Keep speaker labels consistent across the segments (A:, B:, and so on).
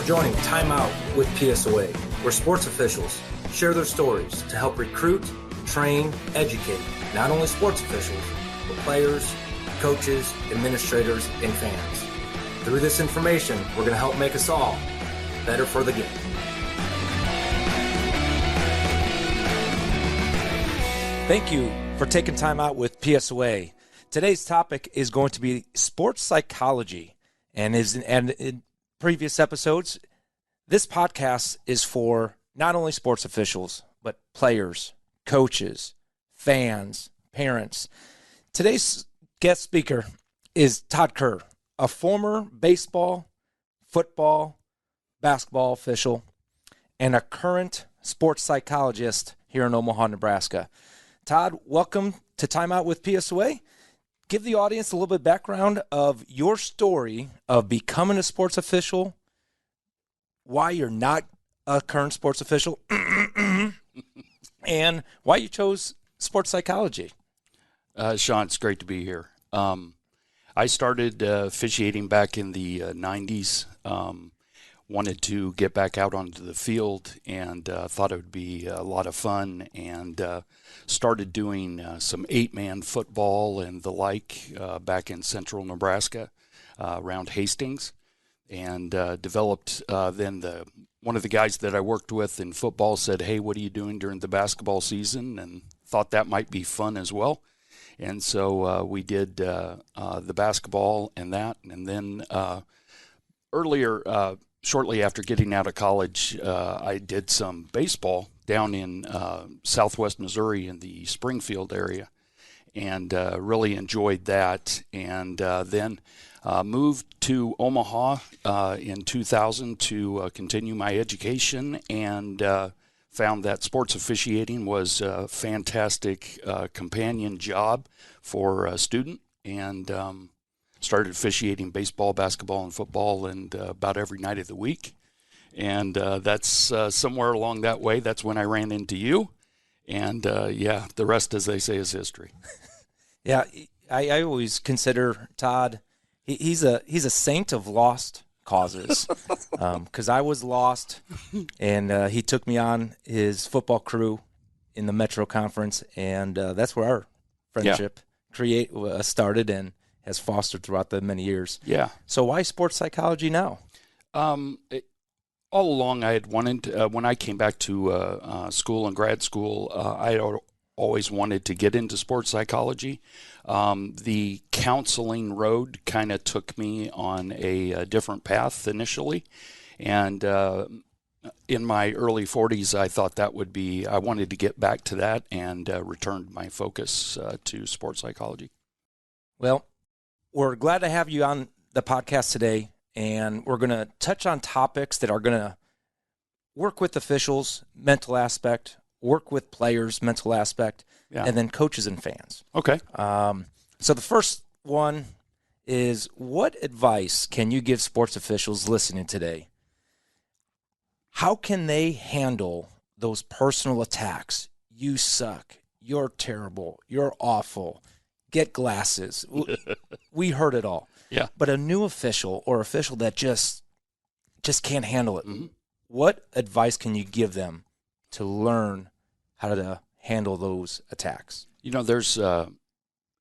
A: joining Timeout with PSOA, where sports officials share their stories to help recruit, train, educate not only sports officials, but players, coaches, administrators, and fans. Through this information, we're going to help make us all better for the game. Thank you for taking time out with PSOA. Today's topic is going to be sports psychology, and in previous episodes, this podcast is for not only sports officials, but players, coaches, fans, parents. Today's guest speaker is Todd Kerr, a former baseball, football, basketball official, and a current sports psychologist here in Omaha, Nebraska. Todd, welcome to Timeout with PSOA. Give the audience a little bit of background of your story of becoming a sports official, why you're not a current sports official, and why you chose sports psychology.
B: Sean, it's great to be here. I started officiating back in the 90s, wanted to get back out onto the field, and thought it would be a lot of fun, and started doing some 8-man football and the like back in central Nebraska around Hastings, and developed then one of the guys that I worked with in football said, "Hey, what are you doing during the basketball season?" and thought that might be fun as well. And so we did the basketball and that. And then shortly after getting out of college, I did some baseball down in southwest Missouri in the Springfield area, and really enjoyed that. And then moved to Omaha in 2000 to continue my education, and found that sports officiating was a fantastic companion job for a student, and started officiating baseball, basketball, and football and about every night of the week. And that's somewhere along that way, that's when I ran into you. And the rest, as they say, is history.
A: Yeah, I always consider Todd, he's a saint of lost causes, because I was lost, and he took me on his football crew in the Metro Conference, and that's where our friendship started and has fostered throughout the many years.
B: Yeah.
A: So why sports psychology now?
B: All along, I had wanted, when I came back to school and grad school, I had always wanted to get into sports psychology. The counseling road kind of took me on a different path initially. And in my early 40s, I thought I wanted to get back to that, and returned my focus to sports psychology.
A: Well, we're glad to have you on the podcast today, and we're going to touch on topics that are going to work with officials, mental aspect, work with players, mental aspect, and then coaches and fans.
B: Okay.
A: So the first one is, what advice can you give sports officials listening today? How can they handle those personal attacks? You suck. You're terrible. You're awful. Get glasses. We heard it all.
B: Yeah.
A: But a new official or official that just can't handle it,
B: mm-hmm.
A: What advice can you give them to learn how to handle those attacks?
B: There's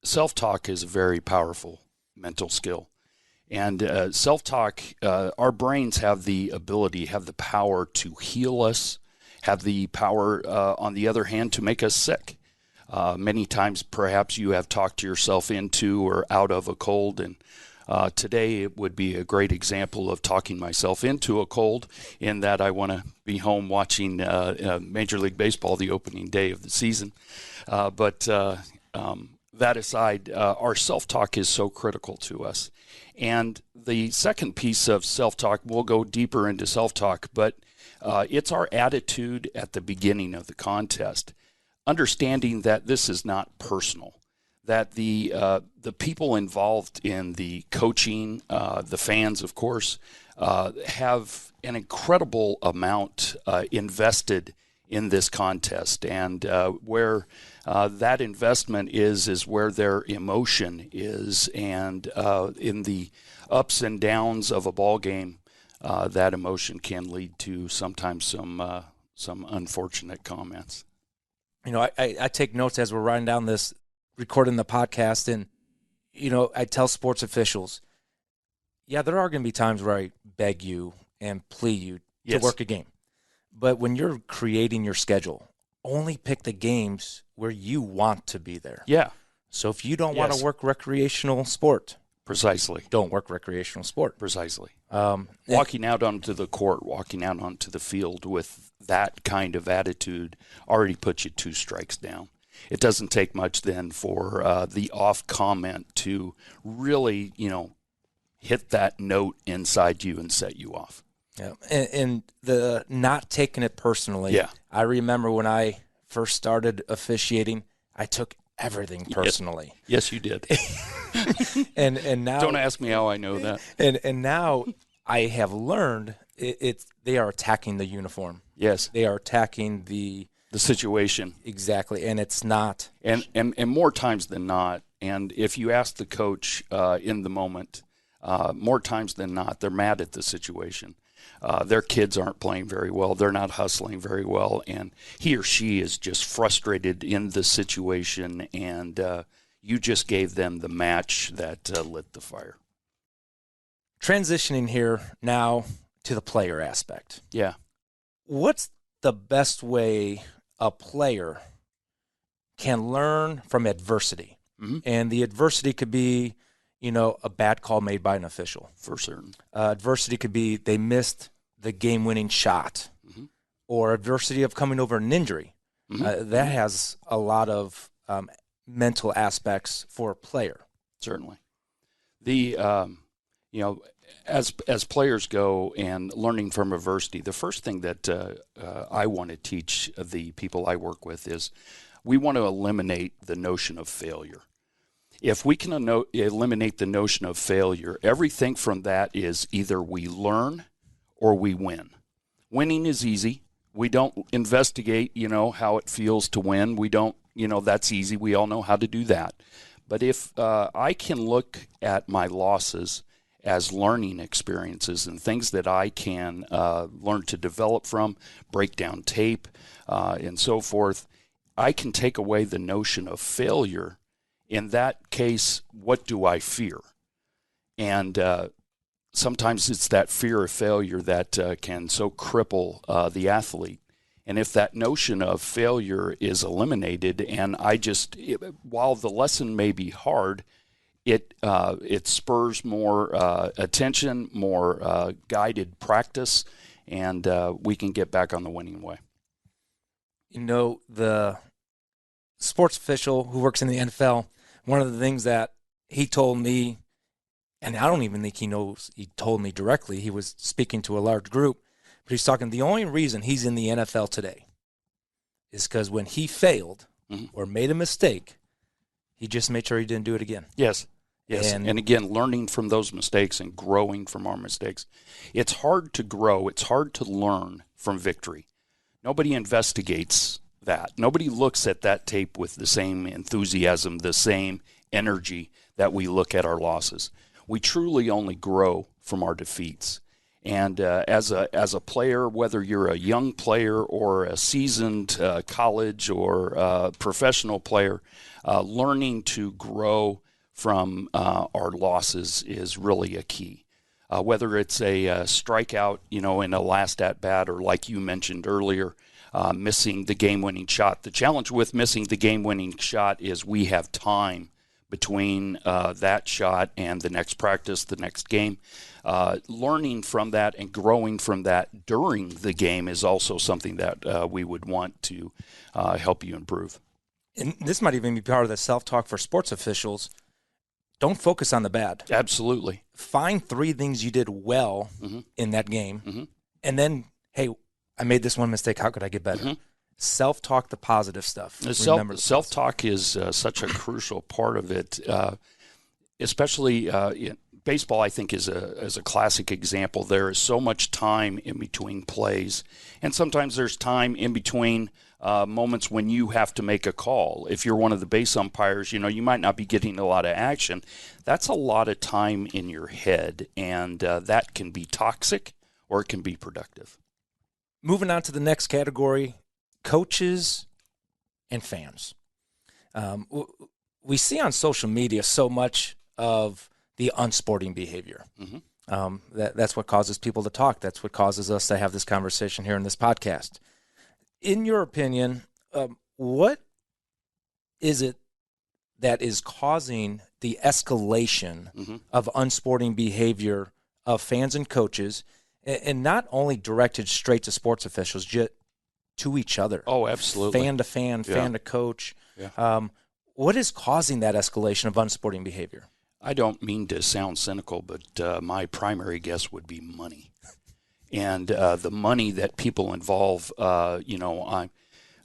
B: self-talk is a very powerful mental skill. And self-talk, our brains have the power to heal us, have the power, on the other hand, to make us sick. Many times, perhaps you have talked yourself into or out of a cold, and today it would be a great example of talking myself into a cold, in that I want to be home watching Major League Baseball the opening day of the season. But that aside, our self-talk is so critical to us. And the second piece of self-talk, we'll go deeper into self-talk, but it's our attitude at the beginning of the contest. Understanding that this is not personal, that the people involved in the coaching, the fans, of course, have an incredible amount invested in this contest, and where that investment is where their emotion is, and in the ups and downs of a ball game, that emotion can lead to sometimes some unfortunate comments.
A: I take notes as we're writing down this, recording the podcast, and, I tell sports officials, yeah, there are going to be times where I beg you and plead you to work a game. But when you're creating your schedule, only pick the games where you want to be there.
B: Yeah.
A: So if you don't want to work recreational sport,
B: precisely,
A: don't work recreational sport.
B: Precisely. Walking out onto the court, walking out onto the field with that kind of attitude already puts you 2 strikes down. It doesn't take much then for the off comment to really, hit that note inside you and set you off.
A: Yeah, and the not taking it personally.
B: Yeah.
A: I remember when I first started officiating, I took everything personally.
B: Yes, you did.
A: and now,
B: don't ask me how I know that.
A: And now I have learned they are attacking the uniform.
B: Yes,
A: they are attacking the
B: situation.
A: Exactly, and it's not.
B: And more times than not, and if you ask the coach in the moment, more times than not, they're mad at the situation. Their kids aren't playing very well. They're not hustling very well. And he or she is just frustrated in the situation, and you just gave them the match that lit the fire.
A: Transitioning here now to the player aspect.
B: Yeah.
A: What's the best way a player can learn from adversity?
B: Mm-hmm.
A: And the adversity could be, a bad call made by an official.
B: For certain.
A: Adversity could be they missed the game-winning shot,
B: mm-hmm.
A: or adversity of coming over an injury.
B: Mm-hmm.
A: That has a lot of mental aspects for a player.
B: Certainly. The as players go and learning from adversity, the first thing that I want to teach the people I work with is we want to eliminate the notion of failure. If we can eliminate the notion of failure, everything from that is either we learn or we win. Winning is easy. We don't investigate, how it feels to win. We don't, that's easy. We all know how to do that. But if I can look at my losses as learning experiences and things that I can learn to develop from, break down tape, and so forth, I can take away the notion of failure. In that case, what do I fear? And sometimes it's that fear of failure that can so cripple the athlete. And if that notion of failure is eliminated, and while the lesson may be hard, it spurs more attention, more guided practice, and we can get back on the winning way.
A: The sports official who works in the NFL, one of the things that he told me, and I don't even think he knows he told me directly, he was speaking to a large group, but he's talking the only reason he's in the NFL today is because when he failed
B: mm-hmm.
A: or made a mistake, he just made sure he didn't do it again.
B: Yes. And again, learning from those mistakes and growing from our mistakes. It's hard to grow. It's hard to learn from victory. Nobody investigates that. Nobody looks at that tape with the same enthusiasm, the same energy that we look at our losses. We truly only grow from our defeats. And as a player, whether you're a young player or a seasoned college or professional player, learning to grow from our losses is really a key. Whether it's a strikeout, in a last at-bat, or like you mentioned earlier, missing the game-winning shot. The challenge with missing the game-winning shot is we have time between that shot and the next practice, the next game. Learning from that and growing from that during the game is also something that we would want to help you improve.
A: And this might even be part of the self-talk for sports officials. Don't focus on the bad.
B: Absolutely.
A: Find 3 things you did well
B: mm-hmm.
A: in that game,
B: mm-hmm.
A: and then, hey, I made this one mistake. How could I get better?
B: Mm-hmm.
A: Self-talk the positive stuff.
B: Self-talk is such a crucial part of it, especially baseball, I think, is a classic example. There is so much time in between plays, and sometimes there's time in between moments when you have to make a call. If you're one of the base umpires, you might not be getting a lot of action. That's a lot of time in your head, and that can be toxic, or it can be productive.
A: Moving on to the next category, coaches and fans. We see on social media so much of the unsporting behavior. That's what causes people to talk. That's what causes us to have this conversation here in this podcast. In your opinion, what is it that is causing the escalation of unsporting behavior of fans and coaches, and not only directed straight to sports officials, just to each other?
B: Oh, absolutely.
A: Fan to fan, fan to coach. Yeah. What is causing that escalation of unsporting behavior?
B: I don't mean to sound cynical, but my primary guess would be money. And the money that people involve,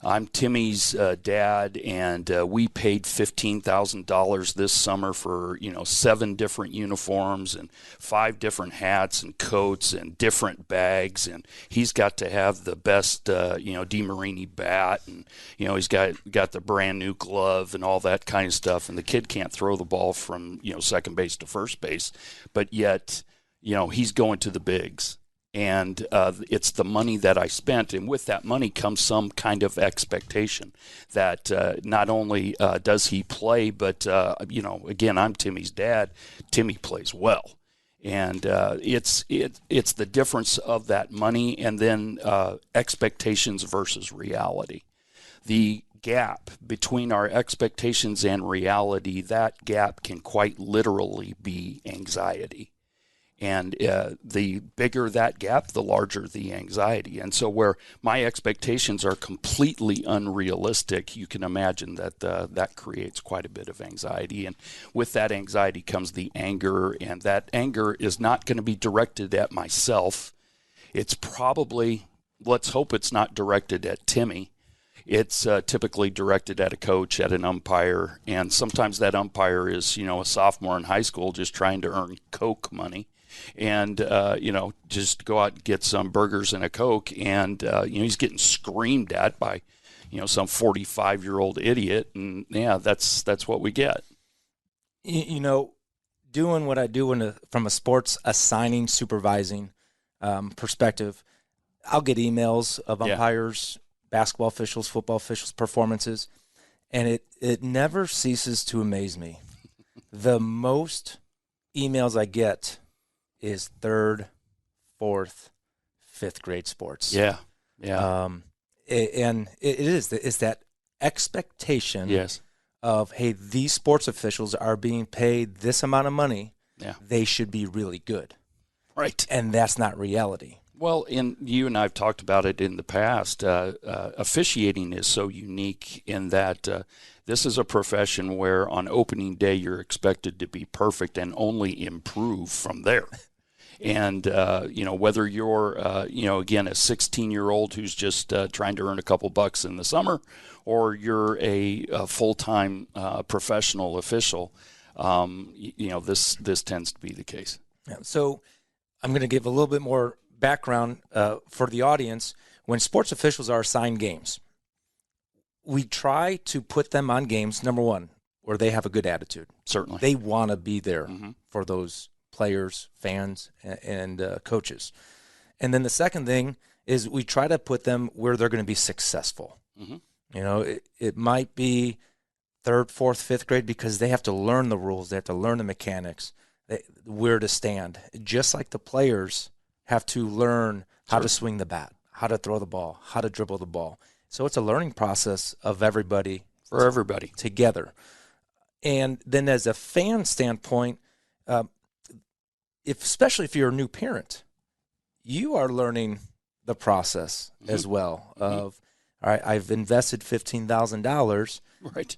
B: I'm Timmy's dad, and we paid $15,000 this summer for 7 different uniforms and 5 different hats and coats and different bags, and he's got to have the best DeMarini bat, and he's got the brand new glove and all that kind of stuff, and the kid can't throw the ball from second base to first base, but yet he's going to the bigs. And it's the money that I spent, and with that money comes some kind of expectation that not only does he play, but again, I'm Timmy's dad. Timmy plays well, and it's the difference of that money, and then expectations versus reality. The gap between our expectations and reality, that gap can quite literally be anxiety. And the bigger that gap, the larger the anxiety. And so where my expectations are completely unrealistic, you can imagine that that creates quite a bit of anxiety. And with that anxiety comes the anger, and that anger is not going to be directed at myself. It's probably, let's hope it's not directed at Timmy. It's typically directed at a coach, at an umpire. And sometimes that umpire is, a sophomore in high school just trying to earn Coke money. And, just go out and get some burgers and a Coke, and, he's getting screamed at by, some 45-year-old idiot, and, that's what we get.
A: Doing what I do from a sports assigning, supervising perspective, I'll get emails of umpires, basketball officials, football officials' performances, and it never ceases to amaze me. The most emails I get is 3rd, 4th, 5th grade sports.
B: Yeah.
A: And it's that expectation of, hey, these sports officials are being paid this amount of money. Yeah. They should be really good.
B: Right.
A: And that's not reality.
B: Well, you and I have talked about it in the past. Officiating is so unique in that this is a profession where on opening day you're expected to be perfect and only improve from there. And, whether you're, again, a 16-year-old who's just trying to earn a couple bucks in the summer, or you're a full-time professional official, this tends to be the case.
A: Yeah, so I'm going to give a little bit more background for the audience. When sports officials are assigned games, we try to put them on games, number one, where they have a good attitude.
B: Certainly.
A: They want to be there for those players, fans, and coaches. And then the second thing is we try to put them where they're going to be successful. It might be 3rd, 4th, 5th grade because they have to learn the rules. They have to learn the mechanics, where to stand. Just like the players have to learn how to swing the bat, how to throw the ball, how to dribble the ball. So it's a learning process of everybody.
B: For everybody.
A: Together. And then as a fan standpoint, especially if you're a new parent, you are learning the process as well of, all right, I've invested $15,000,
B: right?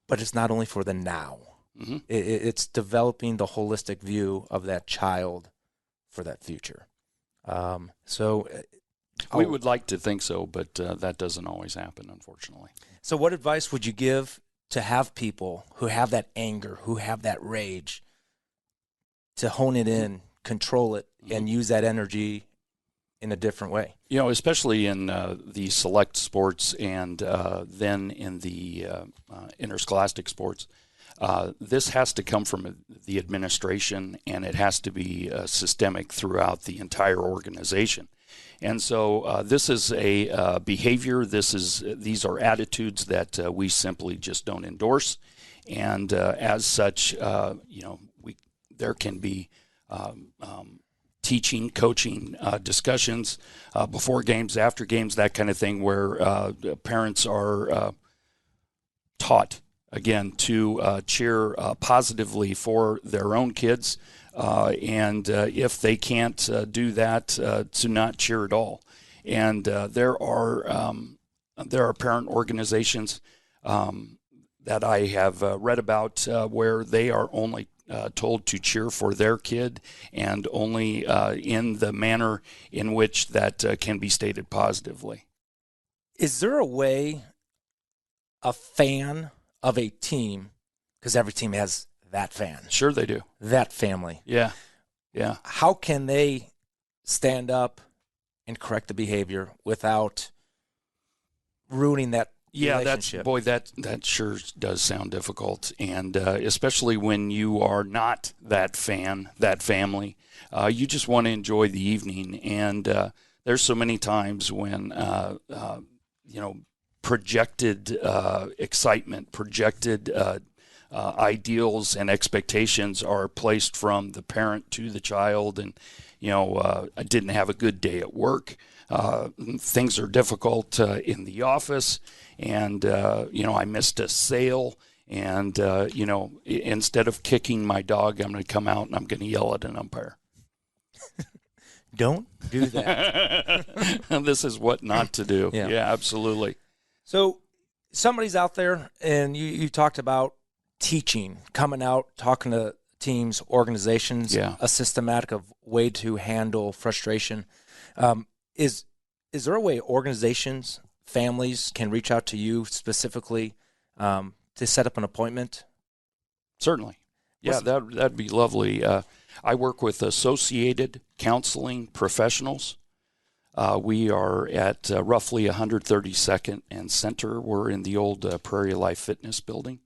A: But it's not only for the now. It's developing the holistic view of that child for that future.
B: We would like to think so, but that doesn't always happen, unfortunately.
A: So what advice would you give to have people who have that anger, who have that rage, to hone it in, control it, and use that energy in a different way?
B: Especially in the select sports and then in the interscholastic sports, This has to come from the administration, and it has to be systemic throughout the entire organization. And so this is a behavior. These are attitudes that we simply just don't endorse. And as such, there can be teaching, coaching, discussions before games, after games, that kind of thing, where parents are taught, again, to cheer positively for their own kids. And if they can't do that, to not cheer at all. And there are parent organizations that I have read about where they are only told to cheer for their kid, and only in the manner in which that can be stated positively.
A: Is there a way a fan of a team, because every team has that fan.
B: Sure they do.
A: That family.
B: Yeah.
A: How can they stand up and correct the behavior without ruining that relationship?
B: That sure does sound difficult. And especially when you are not that fan, that family, you just want to enjoy the evening. And there's so many times when, projected excitement, projected ideals and expectations are placed from the parent to the child. And, I didn't have a good day at work. Things are difficult in the office. And, I missed a sale. And, instead of kicking my dog, I'm going to come out and I'm going to yell at an umpire.
A: Don't do that.
B: This is what not to do. Yeah, absolutely.
A: So somebody's out there, and you talked about teaching, coming out, talking to teams, organizations, a systematic of way to handle frustration. Is there a way organizations, families can reach out to you specifically to set up an appointment?
B: Certainly. Yeah, that'd be lovely. I work with Associated Counseling Professionals. We are at roughly 132nd and Center. We're in the old Prairie Life Fitness building.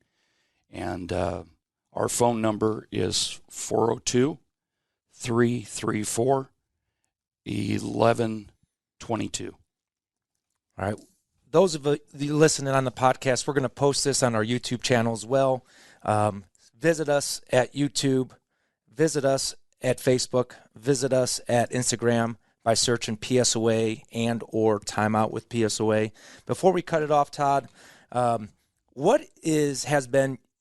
B: And our phone number is 402-334-1122.
A: All right. Those of you listening on the podcast, we're going to post this on our YouTube channel as well. Visit us at YouTube. Visit us at Facebook. Visit us at Instagram by searching PSOA and or Timeout with PSOA. Before we cut it off, Todd,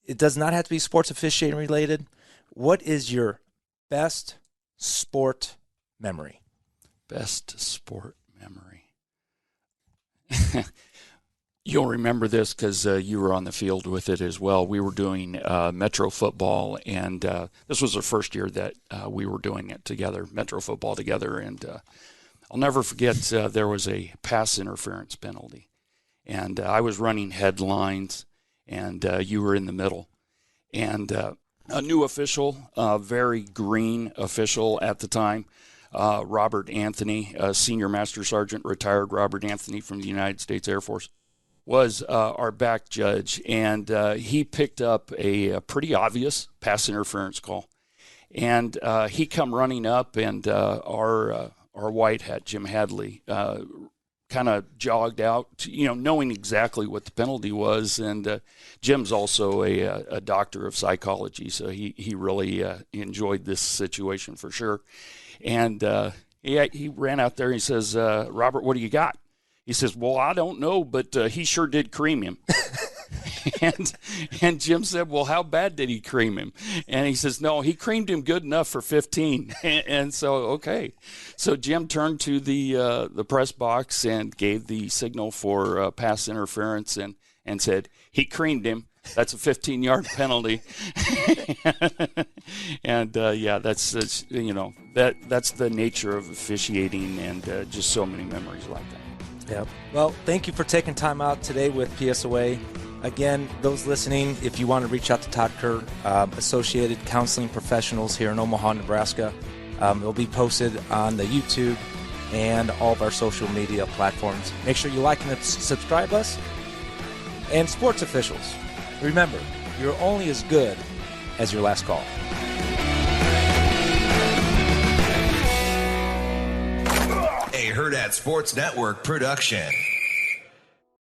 A: it does not have to be sports officiating related. What is your best sport memory?
B: Best sport memory. You'll remember this because you were on the field with it as well. We were doing Metro football, and this was the first year that we were doing it together, Metro football together. And I'll never forget there was a pass interference penalty. And I was running headlines, and you were in the middle. And a new official, very green official at the time, Robert Anthony, Senior Master Sergeant, retired Robert Anthony from the United States Air Force, was our back judge, and he picked up a pretty obvious pass interference call. And he come running up, and our white hat, Jim Hadley, kind of jogged out, knowing exactly what the penalty was. And Jim's also a doctor of psychology, so he really enjoyed this situation for sure. And he ran out there and he says, Robert, what do you got? He says, well, I don't know, but he sure did cream him. And Jim said, well, how bad did he cream him? And he says, no, he creamed him good enough for 15. And so, okay. So Jim turned to the press box and gave the signal for pass interference and said, he creamed him. That's a 15-yard penalty. And that's the nature of officiating, and just so many memories like that.
A: Yeah. Well, thank you for taking time out today with PSOA. Again, those listening, if you want to reach out to Todd Kerr, Associated Counseling Professionals here in Omaha, Nebraska, it'll be posted on the YouTube and all of our social media platforms. Make sure you like and subscribe us. And sports officials, remember, you're only as good as your last call.
C: A Hurrdat Sports Network production.